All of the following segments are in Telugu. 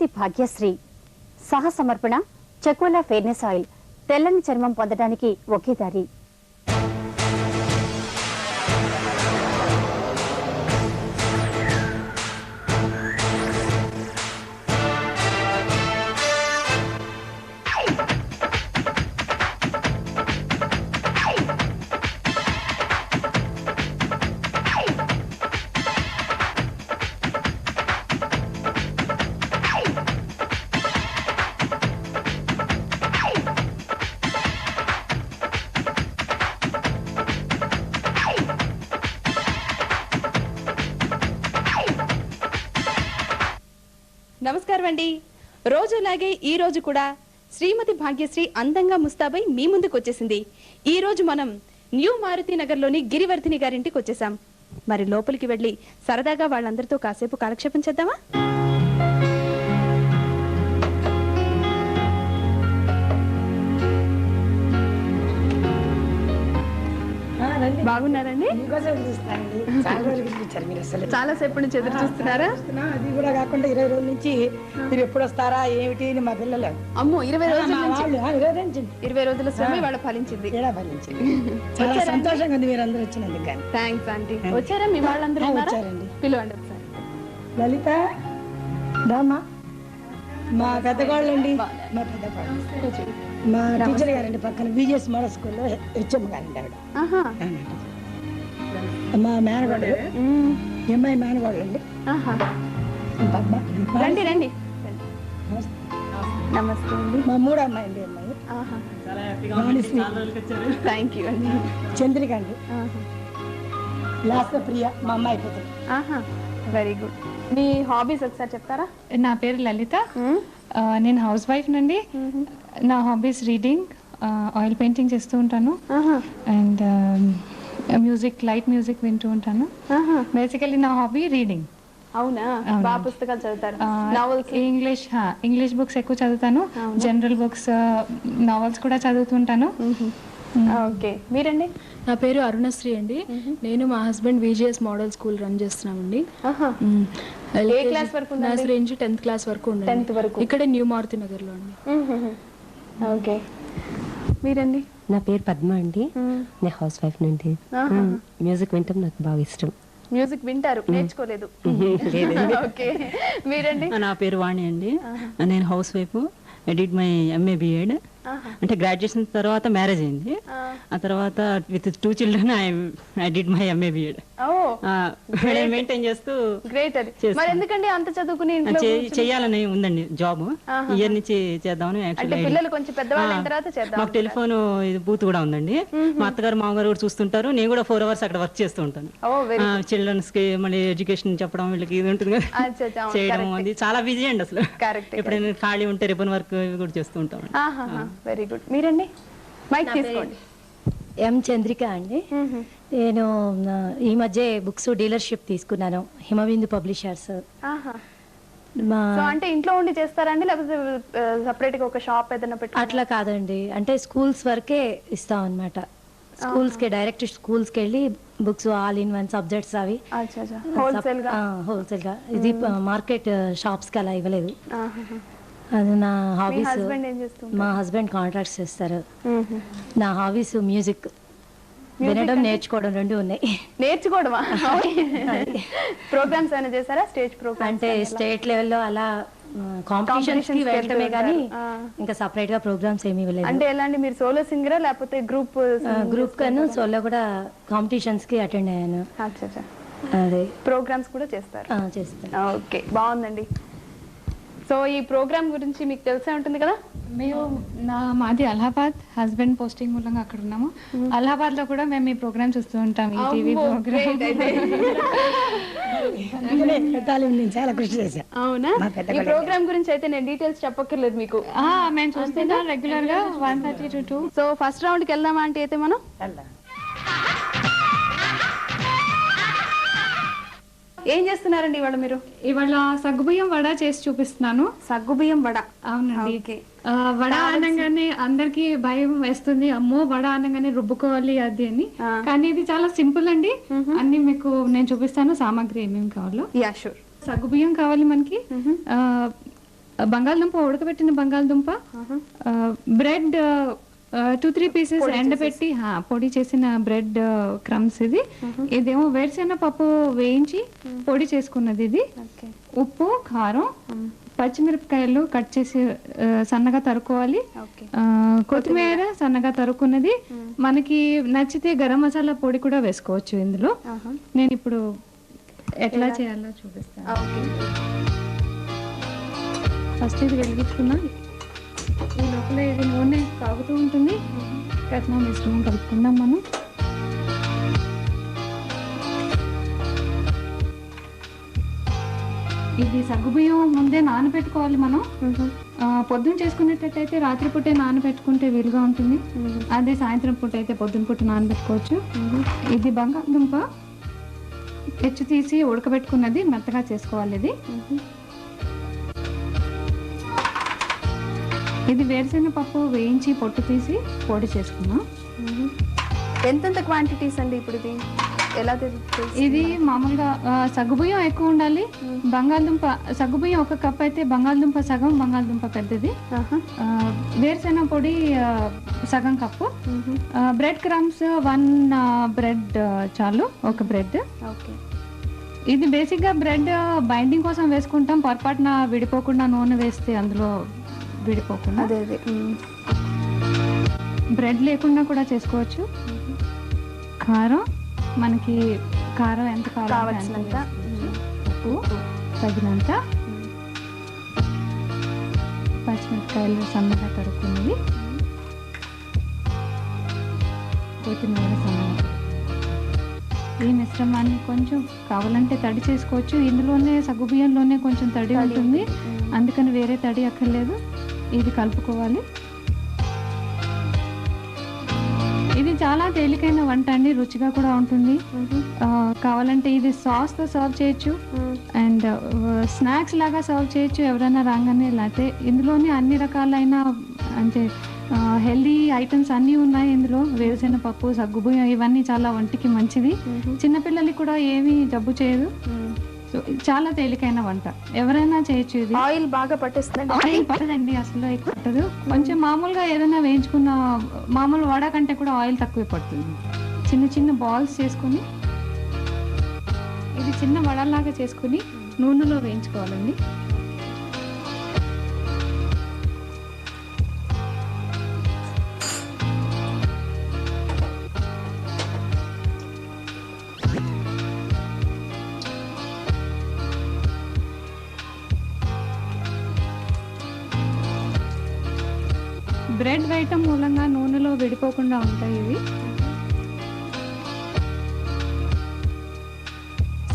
శ్రీమతి భాగ్యశ్రీ సహసమర్పణ చకోలా ఫెయిర్నెస్ ఆయిల్ తెల్లని చర్మం పొందడానికి ఒకే దారి. నమస్కారం అండి. రోజులాగే ఈ రోజు కూడా శ్రీమతి భాగ్యశ్రీ అందంగా ముస్తాబై మీ ముందుకు వచ్చేసింది. ఈ రోజు మనం న్యూ మారుతి నగర్లోని గిరివర్ధిని గారింటికి వచ్చేసాం. మరి లోపలికి వెళ్ళి సరదాగా వాళ్ళందరితో కాసేపు కాలక్షేపం చేద్దామా? బాగున్నారండి? చాలా సేపు నుంచి ఎదురు చూస్తున్నారా? అది కూడా కాకుండా 20 రోజుల నుంచి మీరు ఎప్పుడు వస్తారా ఏమిటి మా పిల్లలు. అమ్మో 20 రోజుల నుంచి 20 రోజుల శ్రమ ఇవాళ ఫలించింది. చాలా సంతోషంగా ఉంది మీరు అందరూ వచ్చినందుకు. Thanks aunty. వచ్చారా మీ వాళ్ళందరూ? వచ్చారండి. పిలవండి ఒకసారి. లలిత దామా మా పెద్దవాళ్ళండి. మా పెద్దవాళ్ళు మా టీచర్ గారండి, పక్కన బీజేఎస్ మోడల్ స్కూల్లో హెచ్ఎం గారండి ఆవిడ. మా మేనగోడు ఎంఐ మేనగోడు అండి. రండి రండి. నమస్తే అండి. మా మూడో అమ్మాయి అండి. అమ్మాయి థ్యాంక్ యూ అండి. చంద్రిక అండి. లాస్ట్ ప్రియ మా అమ్మాయి అయిపోతుంది. Very good. మీ హాబీస్ ఒకసారి చెప్తారా? నా పేరు లలిత. నేను హౌస్ వైఫ్ నండి. నా హాబీస్ రీడింగ్, ఆయిల్ పెయింటింగ్ చేస్తూ ఉంటాను అండ్ మ్యూజిక్, లైట్ మ్యూజిక్ వింటూ ఉంటాను. బేసికలీ నా హాబీ రీడింగ్. అవునా? బాగా పుస్తకాలు చదువుతారు? ఇంగ్లీష్ బుక్స్ ఎక్కువ చదువుతాను. జనరల్ బుక్స్, నావెల్స్ కూడా చదువుతుంటాను. ఓకే. మీరండి? నా పేరు అరుణశ్రీ అండి. నేను మా husband VGS model school run చేస్తున్నామండి. ఏ క్లాస్ వరకు? నర్సరీ నుంచి 10th క్లాస్ వరకు ఉండండి. 10th వరకు ఇక్కడే న్యూ మారుతి నగర్ లో అండి. ఓకే. మీరండి? నా పేరు పద్మ అండి. నేను హౌస్ వైఫ్ నుండి. మ్యూజిక్ వింటాం నాకు బాగా ఇష్టం. మ్యూజిక్ వింటారు, నేర్చుకోలేదు? ఓకే. మీరండి? నా పేరు వాణి అండి. నేను housewife. I did my MA BEd. అంటే గ్రాడ్యుయేషన్ తర్వాత మ్యారేజ్ అయింది. ఆ తర్వాత with 2 children I did my MA BEd. Maintain చేస్తూ. గ్రేట్. మరి ఎందుకండి అంత చదువుకుని చేయాలని ఉందండి జాబ్. ఇయర్ నుంచి చేద్దామని. పిల్లలు కొంచెం పెద్దవాళ్ళు అయిన తర్వాత చేద్దాం. మాకు టెలిఫోన్ బూత్ కూడా ఉందండి. మా అత్తగారు మామగారు కూడా చూస్తుంటారు. నేను కూడా 4 hours అక్కడ వర్క్ చేస్తూ ఉంటాను. చిల్డ్రన్స్ కి మళ్ళీ ఎడ్యుకేషన్ చెప్పడం, వీళ్ళకి ఇది ఉంటుంది కదా, చేయడం. అది చాలా బిజీ అండి అసలు. ఎప్పుడైనా ఖాళీ ఉంటే రిబన్ వర్క్ కూడా చేస్తూ ఉంటాం. Very good. మీరండి? మైక్ తీసుకోండి. ఎం చంద్రిక అండి. నేను ఈ మధ్య బుక్స్ డీలర్షిప్ తీసుకున్నాను, హిమబిందు పబ్లిషర్స్. అంటే ఇంట్లో ఉండి చేస్తారండి లేకపోతే సెపరేట్ గా ఒక షాప్ ఏదైనా పెట్టి? అట్లా కాదండి, అంటే స్కూల్స్ వరకే ఇస్తాం అనమాట. స్కూల్స్ కి డైరెక్ట్ స్కూల్స్ కి వెళ్ళి books all in one subjects అవి హోల్సేల్ గా. ఇది మార్కెట్ షాప్స్ కి అలా ఇవ్వలేదు. అది నా హాబీస్. మా హస్బెండ్ కాంట్రాక్ట్స్ చేస్తారు. నా హాబీస్ మ్యూజిక్ వినడం, నేర్చుకోవడం 2 ఉన్నాయి. నేర్చుకోవడమా? ప్రోగ్రామ్స్ ఏమైనా చేశారా? స్టేజ్ ప్రోగ్రామ్ అంటే స్టేట్ లెవెల్లో అలా కాంపిటీషన్స్ కి వెళ్ళటమే కానీ ఇంకా సెపరేట్ గా ప్రోగ్రామ్స్ ఏమీ ఇవ్వలేదు. అంటే ఎలాంటి మీరు సోలో సింగరా లేకపోతే గ్రూప్ కను సోలో కూడా కాంపిటీషన్స్ కి అటెండ్ అయ్యాను. అదే ప్రోగ్రామ్స్ కూడా చేస్తారు? చేస్తాను. ఓకే, బాగుందండి. సో ఈ ప్రోగ్రామ్ గురించి మీకు తెలిసే ఉంటుంది కదా. మాది అలహాబాద్. హస్బెండ్ పోస్టింగ్ మూలంగా అక్కడ ఉన్నాము. అలహాబాద్ లో కూడా మేము ఈ ప్రోగ్రామ్ చూస్తూ ఉంటాం, ఈ టీవీ ప్రోగ్రామ్. చాలా కృషి చేశాను. అవునా? ఈ ప్రోగ్రామ్ గురించి అయితే నేను డీటెయిల్స్ చెప్పక్కర్లేదు మీకు. మేము చూస్తుంటాం రెగ్యులర్ గా 1:30 to 2. సో ఫస్ట్ రౌండ్ కి వెళ్దామా అంటే అయితే మనం ఏం చేస్తున్నారండి ఇవాళ మీరు? ఇవాళ సగ్గుబియ్యం వడ చేసి చూపిస్తున్నాను. సగ్గుబియ్యం వడ? అవునండి. వడ అనగానే అందరికి భయం వేస్తుంది, అమ్మో వడ అనగానే రుబ్బుకోవాలి అది అని. కానీ ఇది చాలా సింపుల్ అండి. అన్ని మీకు నేను చూపిస్తాను సామాగ్రి ఏమేమి కావాలో. Yeah sure. సగ్గుబియ్యం కావాలి మనకి. బంగాళదుంప, ఉడకబెట్టిన బంగాళదుంప, బ్రెడ్ 2-3 పీసెస్ ఎండబెట్టి పొడి చేసిన బ్రెడ్ క్రమ్స్, ఇదేమో వేరుశెనగ పప్పు వేయించి పొడి చేసుకున్నది, ఇది ఉప్పు, కారం, పచ్చిమిరపకాయలు కట్ చేసి సన్నగా తరుక్కోవాలి, కొత్తిమీర సన్నగా తరుక్కున్నది, మనకి నచ్చితే గరం మసాలా పొడి కూడా వేసుకోవచ్చు ఇందులో. నేను ఇప్పుడు ఎట్లా చేయాలో చూపిస్తాను. ఫస్ట్ ఇది వెలిగించుకున్నా, ఈ లోపల ఇది నూనె కాగుతూ ఉంటుంది, కట్నా మిశ్రమం కలుపుకుందాం మనం. ఇది సగ్గుబియ్యం ముందే నానబెట్టుకోవాలి మనం. పొద్దున్న చేసుకునేటట్టయితే రాత్రిపూటే నానబెట్టుకుంటే వీలుగా ఉంటుంది, అదే సాయంత్రం పూట అయితే పొద్దున్న పూట నానబెట్టుకోవచ్చు. ఇది బంగాళదుంప హెచ్చు తీసి ఉడకబెట్టుకున్నది, మెత్తగా చేసుకోవాలి. ఇది వేరుశెనగ పప్పు వేయించి పొట్టు తీసి పొడి చేసుకున్నాం. ఎంతెంత క్వాంటిటీస్ అండి ఇప్పుడు ఇది ఎలా ఇది మామూలుగా సగ్గుబియ్యం ఎక్కువ ఉండాలి, బంగాళదుంప సగ్గుబియ్యం 1 కప్ అయితే బంగాళదుంప సగం, బంగాళదుంప పెద్దది, వేరుశెనగ పొడి సగం కప్పు, బ్రెడ్ క్రమ్స్ 1 బ్రెడ్ చాలు, 1 బ్రెడ్. ఇది బేసిక్ గా బ్రెడ్ బైండింగ్ కోసం వేసుకుంటాం, పొరపాటున విడిపోకుండా నూనె వేస్తే అందులో విడిపోకుండా. బ్రెడ్ లేకుండా కూడా చేసుకోవచ్చు. కారం, మనకి కారం ఎంత కావాల్సినంత, ఉప్పు తగినంత, పచ్చిమిరపకాయలు సన్నగా తరుక్కున్నది, కొత్తిమీర సన్నగా. ఈ మిశ్రమాన్ని కొంచెం కావాలంటే తడి చేసుకోవచ్చు, ఇందులోనే సగ్గుబియ్యంలోనే కొంచెం తడి ఉంటుంది, అందుకని వేరే తడి అక్కర్లేదు. ఇది కలుపుకోవాలి. ఇది చాలా తేలికైన వంట అండి, రుచిగా కూడా ఉంటుంది. కావాలంటే ఇది సాస్ తో సర్వ్ చేయొచ్చు, అండ్ స్నాక్స్ లాగా సర్వ్ చేయొచ్చు ఎవరైనా రాగానే. లేకపోతే ఇందులోనే అన్ని రకాలైన అంటే హెల్దీ ఐటమ్స్ అన్నీ ఉన్నాయి ఇందులో. వేరుశెనగ పప్పు, సగ్గుబియ్యం ఇవన్నీ చాలా ఒంటికి మంచిది, చిన్నపిల్లలకి కూడా ఏమీ జబ్బు చేయదు. చాలా తేలికైన వంట, ఎవరైనా చేయొచ్చు. ఇది ఆయిల్ బాగా పట్టేస్తుంది? ఆయిల్ పట్టదండి, అసలు ఎక్కువ పట్టదు. కొంచెం మామూలుగా ఏదైనా వేయించుకున్న మామూలు వడ కంటే కూడా ఆయిల్ తక్కువే పడుతుంది. చిన్న చిన్న బాల్స్ చేసుకుని ఇది చిన్న వడలాగా చేసుకుని నూనెలో వేయించుకోవాలండి. బ్రెడ్ వేయటం మూలంగా నూనెలో విడిపోకుండా ఉంటాయి ఇవి.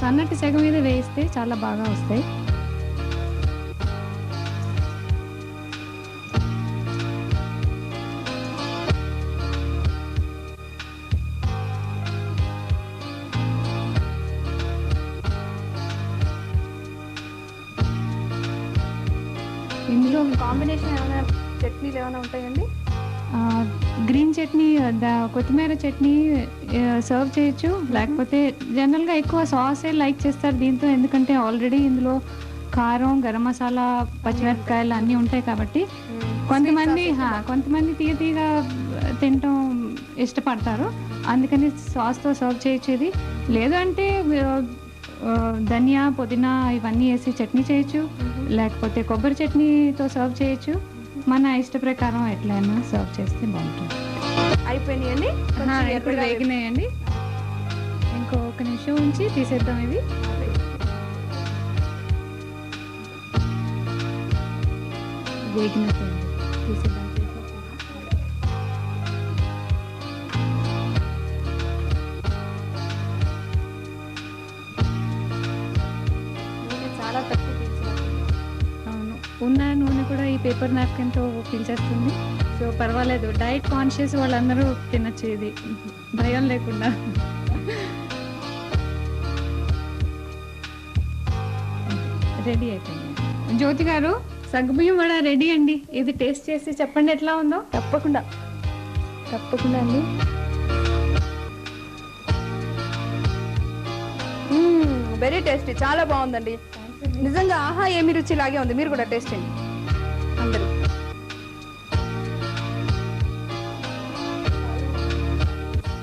సన్నటి సెగ మీద వేయిస్తే చాలా బాగా వస్తాయి. ఇందులో కాంబినేషన్ ఏమైనా చట్నీలు ఏమైనా ఉంటాయండి? గ్రీన్ చట్నీ, కొత్తిమీర చట్నీ సర్వ్ చేయొచ్చు, లేకపోతే జనరల్గా ఎక్కువ సాసే లైక్ చేస్తారు దీంతో, ఎందుకంటే ఆల్రెడీ ఇందులో కారం, గరం మసాలా, పచ్చిమిరపకాయలు అన్నీ ఉంటాయి కాబట్టి. కొంతమంది తీయగా తినటం ఇష్టపడతారు, అందుకని సాస్తో సర్వ్ చేయొచ్చు ఇది. లేదంటే ధనియా, పుదీనా ఇవన్నీ వేసి చట్నీ చేయొచ్చు, లేకపోతే కొబ్బరి చట్నీతో సర్వ్ చేయొచ్చు. మన ఇష్ట ప్రకారం ఎట్లయినా సర్వ్ చేస్తే బాగుంటుంది. అయిపోయినాయండి, ఇప్పుడు వేగినాయండి. ఇంకో 1 నిమిషం ఉంచి తీసేద్దాం. ఇవి వేగినట్టు తీసేద్దాం. చాలా తక్కువ. అవును, ఉన్న నూనె కూడా ఈ పేపర్ నాప్కిన్తో పీల్చేస్తుంది. సో పర్వాలేదు, డైట్ కాన్షియస్ వాళ్ళందరూ తినచ్చు ఇది భయం లేకుండా. రెడీ అయిపోయింది. జ్యోతి గారు, సగ్గుబియ్యం వడ రెడీ అండి. ఇది టేస్ట్ చేసి చెప్పండి ఎట్లా ఉందో. తప్పకుండా అండి. వెరీ టేస్టీ, చాలా బాగుందండి నిజంగా. ఆహా ఏమి రుచి లాగే ఉంది, మీరు కూడా టేస్ట్ చేయండి.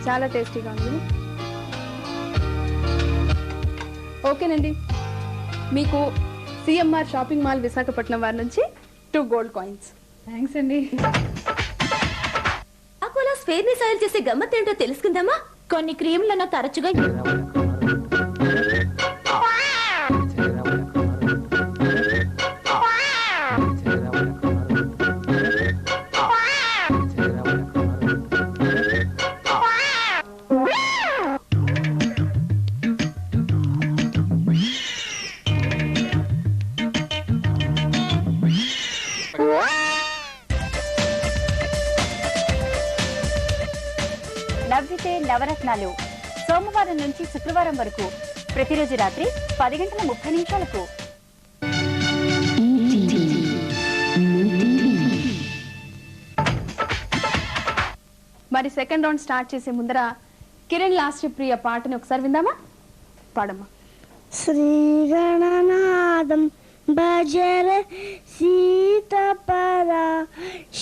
చాలా టేస్టీగా ఉంది. ఓకేనండి, మీకు సిఎంఆర్ షాపింగ్ మాల్ విశాఖపట్నం వారి నుంచి 2 gold coins. థ్యాంక్స్ అండి. అపోలో ఫెయిర్నెస్ ఆయిల్ చేసే గమ్మత్ ఏంటో తెలుసుకుందామా? కొన్ని క్రీములను తరచుగా నవ్వితే నవరత్నాలు సోమవారం నుంచి శుక్రవారం వరకు ప్రతిరోజు రాత్రి 10:30 మరి సెకండ్ రౌండ్ స్టార్ట్ చేసే ముందర కిరణ్ లాస్ట్ ప్రియ పాటని ఒకసారి విందామా? పాడమ్మా. శ్రీగణనాదం భజర సీతపరా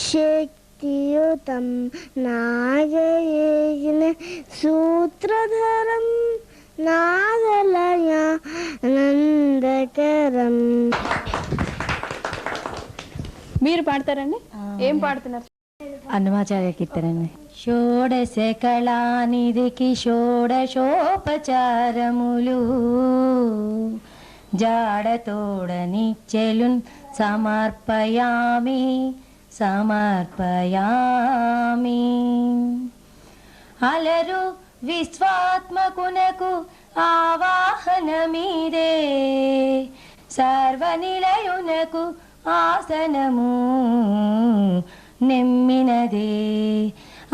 శక్తియుతం నాగయేన సూత్రధరం నాగలయ నందకరం. మీరు పాడతారండి? ఏం పాడుతున్నారు? అన్నమాచార్య కీర్తనండి. షోడశ కళానిధికి షోడశోపచారములు జాడతోడనిచ్చెలున్ సమర్పయామి సమర్పయామి. అలరు విశ్వాత్మకునకు ఆవాహనమీదే సర్వనిలయునకు ఆసనము నెమ్మినదే.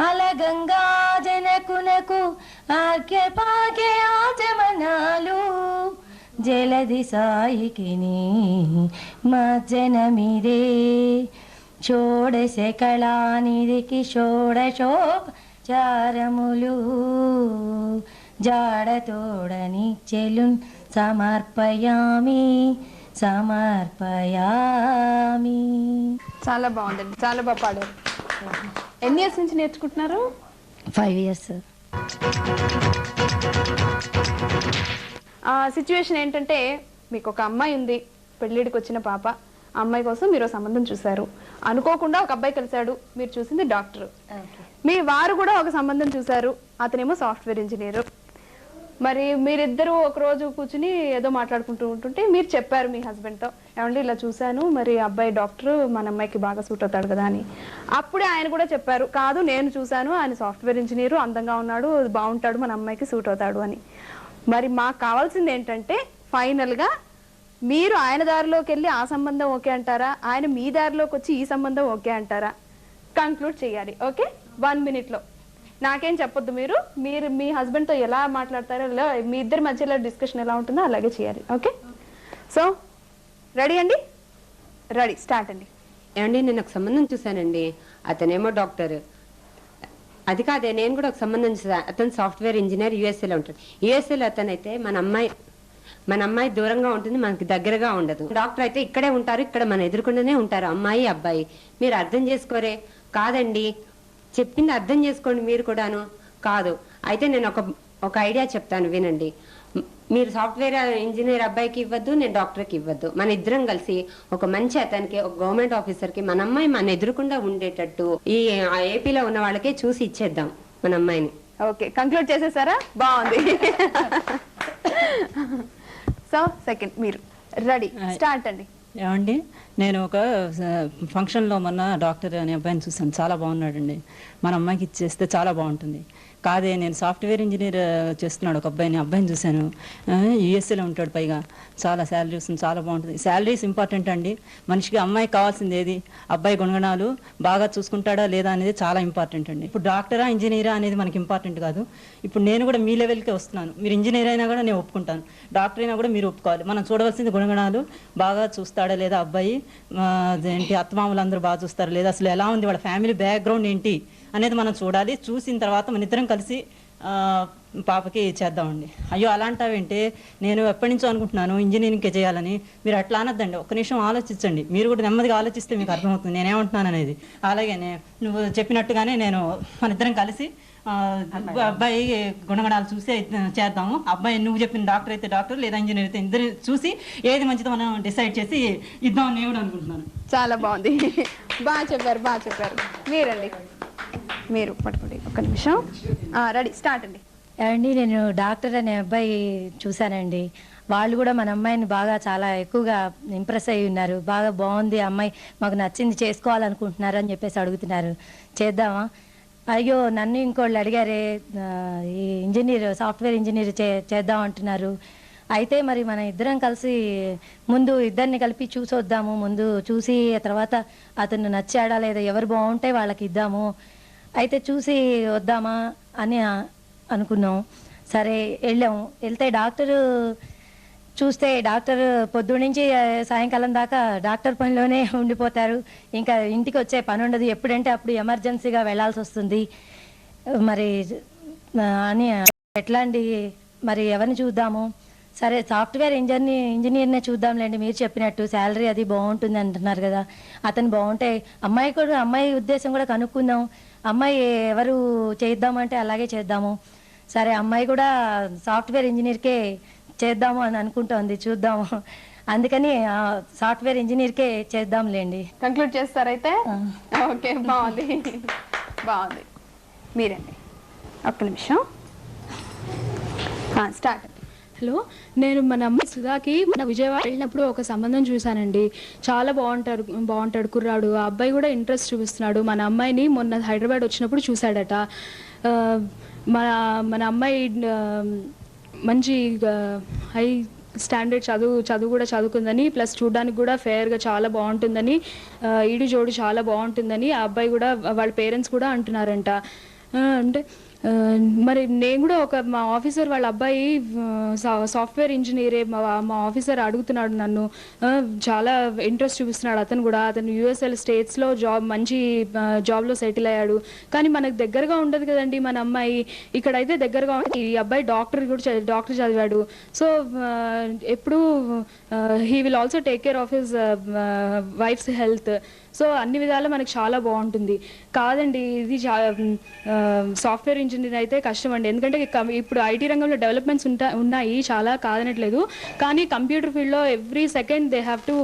అలగంగా జనకునకు అర్ఘ్యపాగ్య ఆచమనాలు జలది సాయికిని మజ్జనమిదే. షోడశ కళానిధికి షోడశోపచారములు జాడతోడనిచ్చెలున్ సమర్పయామి సమర్పయామి. చాలా బాగుందండి, చాలా బాగా పాడారు. ఎన్ని ఇయర్స్ నుంచి నేర్చుకుంటున్నారు? 5 years. సిచ్యువేషన్ ఏంటంటే, మీకు ఒక అమ్మాయి ఉంది, పెళ్ళిడికి వచ్చిన పాప. ఆ అమ్మాయి కోసం మీరు సంబంధం చూశారు. అనుకోకుండా ఒక అబ్బాయి కలిశాడు, మీరు చూసింది డాక్టర్. మీ వారు కూడా ఒక సంబంధం చూశారు, అతనేమో సాఫ్ట్వేర్ ఇంజనీర్. మరి మీరిద్దరూ ఒక రోజు కూర్చుని ఏదో మాట్లాడుకుంటూ ఉంటుంటే మీరు చెప్పారు మీ హస్బెండ్తో, ఏమండి ఇలా చూశాను, మరి అబ్బాయి డాక్టర్, మన అమ్మాయికి బాగా సూట్ అవుతాడు కదా అని. అప్పుడే ఆయన కూడా చెప్పారు, కాదు నేను చూశాను, ఆయన సాఫ్ట్వేర్ ఇంజనీరు, అందంగా ఉన్నాడు, బాగుంటాడు, మన అమ్మాయికి సూట్ అవుతాడు అని. మరి మాకు కావాల్సింది ఏంటంటే, ఫైనల్గా మీరు ఆయన దారిలోకి వెళ్ళి ఆ సంబంధం ఓకే అంటారా, ఆయన మీ దారిలోకి వచ్చి ఈ సంబంధం ఓకే అంటారా? కంక్లూడ్ చేయాలి. ఓకే, 1 minute లో. నాకేం చెప్పొద్దు, మీరు మీరు మీ హస్బెండ్తో ఎలా మాట్లాడతారో, మీ ఇద్దరి మధ్యలో డిస్కషన్ ఎలా ఉంటుందో అలాగే చేయాలి. ఓకే, సో రెడీ అండి? రెడీ, స్టార్ట్ అండి. ఏమండి, నేను ఒక సంబంధం చూశానండి, అతనేమో డాక్టర్. అది కాదే, నేను కూడా ఒక సంబంధం చూసాను, అతను సాఫ్ట్వేర్ ఇంజనీర్, యూఎస్ఏలో ఉంటాడు. యూఎస్ఏలో అతనైతే మన అమ్మాయి దూరంగా ఉంటుంది, మనకి దగ్గరగా ఉండదు. డాక్టర్ అయితే ఇక్కడే ఉంటారు, ఇక్కడ మన ఎదురుకుండానే ఉంటారు అమ్మాయి అబ్బాయి. మీరు అర్థం చేసుకోరే? కాదండి, చెప్పింది అర్థం చేసుకోండి మీరు కూడాను. కాదు, అయితే నేను ఒక ఐడియా చెప్తాను వినండి. మీరు సాఫ్ట్వేర్ ఇంజనీర్ అబ్బాయికి ఇవ్వద్దు, నేను డాక్టర్కి ఇవ్వద్దు. మన ఇద్దరం కలిసి ఒక మంచి అతనికి, ఒక గవర్నమెంట్ ఆఫీసర్కి మన అమ్మాయి మన ఎదురుకుండా ఉండేటట్టు ఈ ఏపీలో ఉన్న వాళ్ళకే చూసి ఇచ్చేద్దాం మన అమ్మాయిని. ఓకే, కంక్లూడ్ చేసేసారా? బాగుంది. సో సెకండ్, మీరు రెడీ, స్టార్ట్ అండి. ఏమండి, నేను ఒక ఫంక్షన్లో మొన్న డాక్టర్ అనే అబ్బాయిని చూసాను, చాలా బాగున్నాడండి, మన అమ్మాయికి ఇచ్చేస్తే చాలా బాగుంటుంది. కాదే, నేను సాఫ్ట్వేర్ ఇంజనీర్ చేస్తున్నాడు ఒక అబ్బాయిని చూశాను, యూఎస్ఏలో ఉంటాడు, పైగా చాలా శాలరీ వస్తుంది, చాలా బాగుంటుంది. శాలరీస్ ఇంపార్టెంట్ అండి, మనిషికి అమ్మాయికి కావాల్సింది ఏది? అబ్బాయి గుణగణాలు, బాగా చూసుకుంటాడా లేదా అనేది చాలా ఇంపార్టెంట్ అండి. ఇప్పుడు డాక్టరా ఇంజనీరా అనేది మనకి ఇంపార్టెంట్ కాదు. ఇప్పుడు నేను కూడా మీ లెవెల్కే వస్తున్నాను, మీరు ఇంజనీర్ అయినా కూడా నేను ఒప్పుకుంటాను, డాక్టర్ అయినా కూడా మీరు ఒప్పుకోవాలి. మనం చూడవలసింది గుణగణాలు, బాగా చూస్తాడా లేదా అబ్బాయి, ఏంటి అత్తమామలు అందరూ బాగా చూస్తారా లేదా, అసలు ఎలా ఉంది వాళ్ళ ఫ్యామిలీ బ్యాక్గ్రౌండ్ ఏంటి అనేది మనం చూడాలి. చూసిన తర్వాత మన ఇద్దరం కలిసి పాపకి చేద్దామండి. అయ్యో అలాంటివేంటే నేను ఎప్పటి నుంచో అనుకుంటున్నాను ఇంజనీరింగ్కే చేయాలని. మీరు అట్లా అనొద్దండి, ఒక్క నిమిషం ఆలోచించండి. మీరు కూడా నెమ్మదిగా ఆలోచిస్తే మీకు అర్థమవుతుంది నేనేమంటున్నాను అనేది. అలాగే నువ్వు చెప్పినట్టుగానే నేను మన ఇద్దరం కలిసి అబ్బాయి గుణగణాలు చూసి చేద్దాము. అబ్బాయి నువ్వు చెప్పిన డాక్టర్ అయితే డాక్టర్, లేదా ఇంజనీర్ అయితే ఇద్దరు చూసి ఏది మంచిదో మనం డిసైడ్ చేసి ఇద్దామని నేను కూడా అనుకుంటున్నాను. చాలా బాగుంది, బాగా చెప్పారు. మీరండి, మీరు పట్టుకోండి ఒక్క నిమిషం. రెడీ, స్టార్ట్ అండి. ఏమండి, నేను డాక్టర్ అనే అబ్బాయి చూశానండి. వాళ్ళు కూడా మన అమ్మాయిని బాగా చాలా ఎక్కువగా ఇంప్రెస్ అయ్యి ఉన్నారు. బాగా బాగుంది అమ్మాయి, మాకు నచ్చింది, చేసుకోవాలనుకుంటున్నారు అని చెప్పేసి అడుగుతున్నారు. చేద్దామా? అయ్యో నన్ను ఇంకోళ్ళు అడిగారే, ఈ ఇంజనీర్, సాఫ్ట్వేర్ ఇంజనీర్ చేద్దాం అంటున్నారు. అయితే మరి మన ఇద్దరం కలిసి ముందు ఇద్దరిని కలిపి చూసి వద్దాము. ముందు చూసి తర్వాత అతను నచ్చాడా లేదా, ఎవరు బాగుంటే వాళ్ళకి ఇద్దాము. అయితే చూసి వద్దామా అని అనుకున్నాం. సరే వెళ్ళాము. వెళ్తే డాక్టర్ పొద్దున్న నుంచి సాయంకాలం దాకా డాక్టర్ పనిలోనే ఉండిపోతారు. ఇంకా ఇంటికి వచ్చే పని ఉండదు. ఎప్పుడంటే అప్పుడు ఎమర్జెన్సీగా వెళ్లాల్సి వస్తుంది. మరి అని ఎట్లా అండి, మరి ఎవరిని చూద్దాము? సరే సాఫ్ట్వేర్ ఇంజనీర్నే చూద్దాంలేండి, మీరు చెప్పినట్టు శాలరీ అది బాగుంటుంది అంటున్నారు కదా. అతను బాగుంటే అమ్మాయి ఉద్దేశం కూడా కనుక్కుందాం. అమ్మాయి ఎవరు చేద్దామంటే అలాగే చేద్దాము. సరే అమ్మాయి కూడా సాఫ్ట్వేర్ ఇంజనీర్కే చేద్దాము అని అనుకుంటోంది, చూద్దాము. అందుకని సాఫ్ట్వేర్ ఇంజనీర్కే చేద్దాంలేండి. కంక్లూడ్ చేస్తారైతే? ఓకే, బాగుంది. మీరండి, ఒక్క నిమిషం. స్టార్ట్. హలో, నేను మన అమ్మ సుధాకి మన విజయవాడ వెళ్ళినప్పుడు ఒక సంబంధం చూశానండి. చాలా బాగుంటాడు కుర్రాడు. ఆ అబ్బాయి కూడా ఇంట్రెస్ట్ చూపిస్తున్నాడు. మన అమ్మాయిని మొన్న హైదరాబాద్ వచ్చినప్పుడు చూశాడట. మన అమ్మాయి మంచి హై స్టాండర్డ్ చదువు కూడా చదువుకుందని, ప్లస్ చూడడానికి కూడా ఫేర్గా చాలా బాగుంటుందని, ఈడు జోడు చాలా బాగుంటుందని ఆ అబ్బాయి కూడా, వాళ్ళ పేరెంట్స్ కూడా అంటున్నారంట. అంటే మరి నేను కూడా మా ఆఫీసర్ వాళ్ళ అబ్బాయి సాఫ్ట్వేర్ ఇంజనీరే, మా ఆఫీసర్ అడుగుతున్నాడు నన్ను, చాలా ఇంట్రెస్ట్ చూపిస్తున్నాడు. అతను యూఎస్ఎల్ స్టేట్స్లో మంచి జాబ్లో సెటిల్ అయ్యాడు. కానీ మనకు దగ్గరగా ఉండదు కదండి మన అమ్మాయి. ఇక్కడైతే దగ్గరగా ఉంటుంది. ఈ అబ్బాయి డాక్టర్ చదివాడు. సో ఎప్పుడు he will also take care of his wife's health. So అన్ని విధాలా మనకు చాలా బాగుంటుంది. కాదండి, ఇది సాఫ్ట్వేర్ ఇంజనీర్ అయితే కష్టం అండి. ఎందుకంటే ఇప్పుడు ఐటీ రంగంలో డెవలప్మెంట్స్ ఉన్నాయి చాలా, కాదనట్లేదు. కానీ కంప్యూటర్ ఫీల్డ్లో every second they have to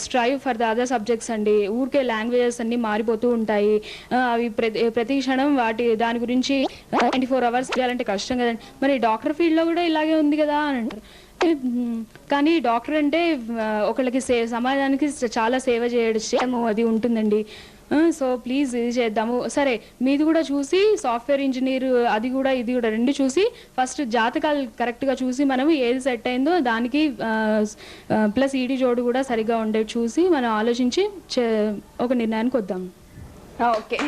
strive for the other subjects అండి. ఊరికే లాంగ్వేజెస్ అన్ని మారిపోతూ ఉంటాయి. అవి ప్రతి క్షణం దాని గురించి 24 hours చేయాలంటే కష్టం కదండి. మరి డాక్టర్ ఫీల్డ్లో కూడా ఇలాగే ఉంది కదా అని అంటారు. కానీ డాక్టర్ అంటే ఒకళ్ళకి సమాజానికి చాలా సేవ చేయడము అది ఉంటుందండి. సో ప్లీజ్ ఇది చేద్దాము. సరే మీది కూడా చూసి సాఫ్ట్వేర్ ఇంజనీర్ అది కూడా ఇది కూడా రెండు చూసి ఫస్ట్ జాతకాలు కరెక్ట్గా చూసి మనం ఏది సెట్ అయిందో దానికి ప్లస్ ఈడి జోడు కూడా సరిగా ఉండేది చూసి మనం ఆలోచించి ఒక నిర్ణయానికి వద్దాం. ఓకే,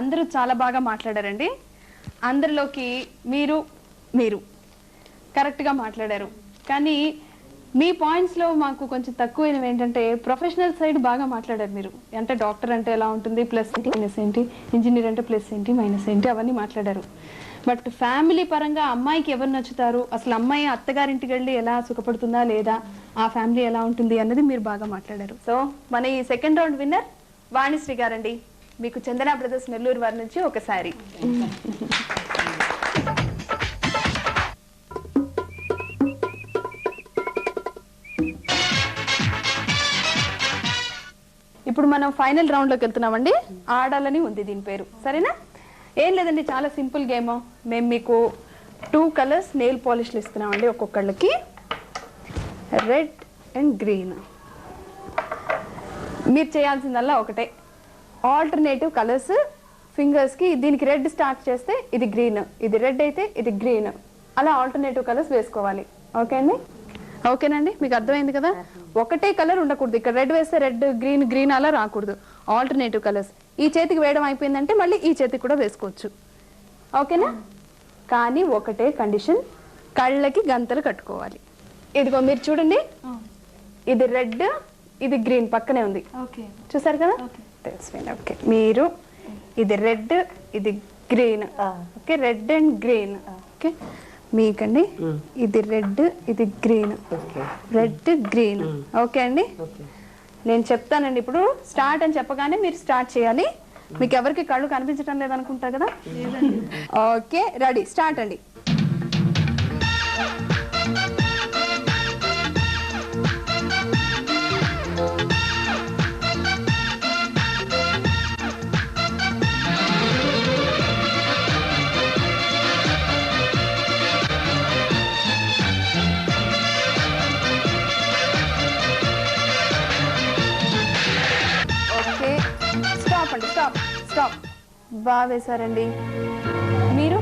అందరూ చాలా బాగా మాట్లాడారండి. అందరిలోకి మీరు కరెక్ట్గా మాట్లాడారు. కానీ మీ పాయింట్స్లో మాకు కొంచెం తక్కువైనవి ఏంటంటే ప్రొఫెషనల్ సైడ్ బాగా మాట్లాడారు మీరు. అంటే డాక్టర్ అంటే ఎలా ఉంటుంది, ప్లస్ ఏంటి మైనస్ ఏంటి, ఇంజనీర్ అంటే ప్లస్ ఏంటి మైనస్ ఏంటి, అవన్నీ మాట్లాడారు. బట్ ఫ్యామిలీ పరంగా అమ్మాయికి ఎవరు నచ్చుతారు, అసలు అమ్మాయి అత్తగారింటికి వెళ్ళి ఎలా సుఖపడుతుందా లేదా, ఆ ఫ్యామిలీ ఎలా ఉంటుంది అన్నది మీరు బాగా మాట్లాడారు. సో మన ఈ సెకండ్ రౌండ్ విన్నర్ వాణిశ్రీ గారండి. మీకు చందన బ్రదర్స్ నెల్లూరు వారి నుంచి ఒక శారీ. ఇప్పుడు మనం ఫైనల్ రౌండ్లోకి వెళ్తున్నామండి. ఆడాలని ఉంది దీని పేరు, సరేనా? ఏం లేదండి, చాలా సింపుల్ గేమ్. మేము మీకు 2 కలర్స్ నెయిల్ పాలిష్లు ఇస్తున్నామండి ఒక్కొక్కళ్ళకి, రెడ్ అండ్ గ్రీన్. మీరు చేయాల్సిందల్లా ఒకటే, ఆల్టర్నేటివ్ కలర్స్ ఫింగర్స్కి, దీనికి రెడ్ స్టార్ట్ చేస్తే ఇది గ్రీన్, ఇది రెడ్ అయితే ఇది గ్రీన్, అలా ఆల్టర్నేటివ్ కలర్స్ వేసుకోవాలి. ఓకే అండి? ఓకేనండి, మీకు అర్థమైంది కదా? ఒకటే కలర్ ఉండకూడదు. ఇక్కడ రెడ్ వేస్తే రెడ్, గ్రీన్ గ్రీన్ అలా రాకూడదు. Alternative colours. ఈ చేతికి వేయడం అయిపోయిందంటే మళ్ళీ ఈ చేతికి కూడా వేసుకోవచ్చు. ఓకేనా? కానీ ఒకటే కండిషన్, కళ్ళకి గంతలు కట్టుకోవాలి. ఇదిగో మీరు చూడండి, ఇది రెడ్, ఇది గ్రీన్ పక్కనే ఉంది, చూసారు కదా? తెలిసిపోయింది. ఓకే, మీరు ఇది రెడ్, ఇది green. Okay, red and green. Okay, మీకండి ఇది రెడ్, ఇది గ్రీన్. Red green. ఓకే అండి, నేను చెప్తానండి. ఇప్పుడు స్టార్ట్ అని చెప్పగానే మీరు స్టార్ట్ చేయాలి. మీకు ఎవరికి కళ్ళు కనిపించడం లేదనుకుంటా కదా. ఓకే, రెడీ, స్టార్ట్ అండి. స్టాప్. బాగా వేశారండి. మీరు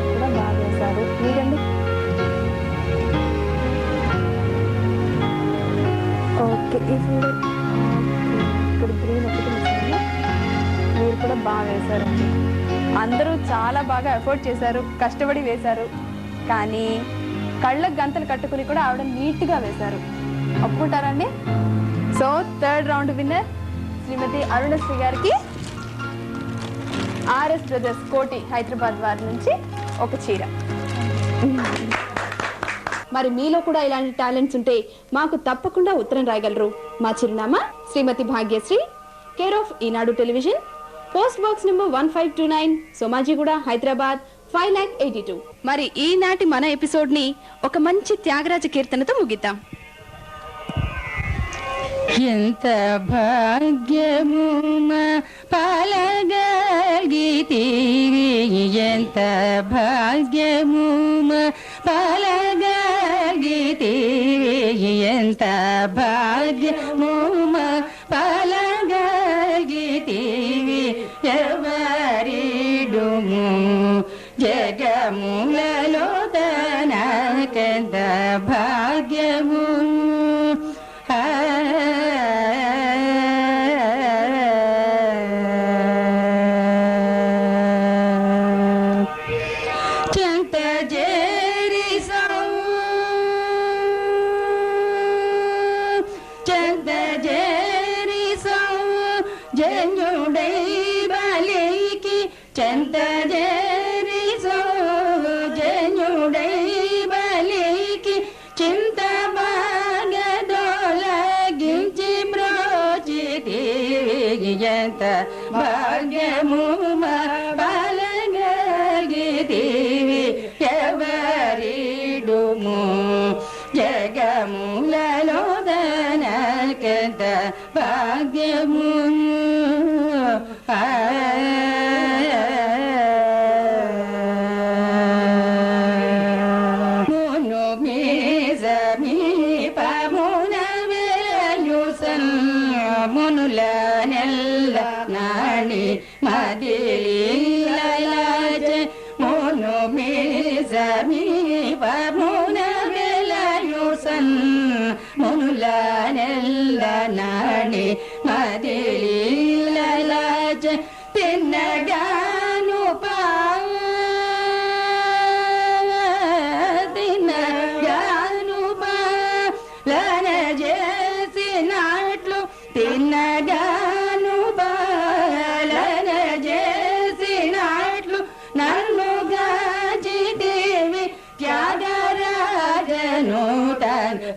కూడా బాగా వేశారు. మీరండి ఓకే. ఇక్కడ గ్రీన్ ఒకటి వేసారు. మీరు కూడా బాగా వేశారండి. అందరూ చాలా బాగా ఎఫర్ట్ చేశారు, కష్టపడి వేశారు. కానీ కళ్ళకు గంతలు కట్టుకుని కూడా ఆవిడ నీట్గా వేశారు. ఒప్పుకుంటారండి? సో థర్డ్ రౌండ్ విన్నర్ శ్రీమతి అరుణశ్రీ గారికి ఆర్ఎస్ బ్రదర్స్ కోటి హైదరాబాద్ వారి నుంచి ఒక చీర. మరి మీలో కూడా ఇలాంటి టాలెంట్స్ ఉంటే మాకు తప్పకుండా ఉత్తరం రాయగలరు. మా చిరునామా Shrimati Bhagyashree, care of Eenadu television, post box number 1529, Somajiguda, Hyderabad 5,82,000. మరి ఈనాటి మన ఎపిసోడ్ ని ఒక మంచి త్యాగరాజ కీర్తనతో ముగిద్దాం. ఎంత భాగ్యము పాలగలిగితివి, ఎంత భాగ్యము పాలగలిగితివి, ఎంత భాగ్యము పాలగలిగితివి, ఎవరిడుము జగములలో తనకంత భాగ్యము. ఎంత భాగ్యము పాలగలిగితివి, ఎవరిడుము జగములలో తనకంత భాగ్యము. మును మీజ మీపమున వెలయుసన్ మునుల నెల్ల నాణి మదిలీలలాజ, మును మీజ మీపమున వెలయుసన్ మునుల నెల్ల నాణి మదిలీలలాజ, తిన్నగాను తిన్నగాను పాలన చేసినట్లు, తిన్నగాను పాలన చేసినట్లు, నన్ను గాచితివి త్యాగరాజను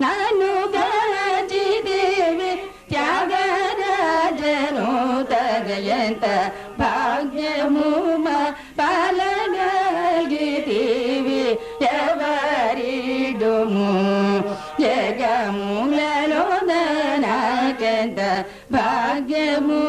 నన్ను గాచితివి త్యాగరాజను ఎంత భాగ్యము పాలగలిగితివి, ఎవరిడుము జగములలో తనకంత భాగ్యము.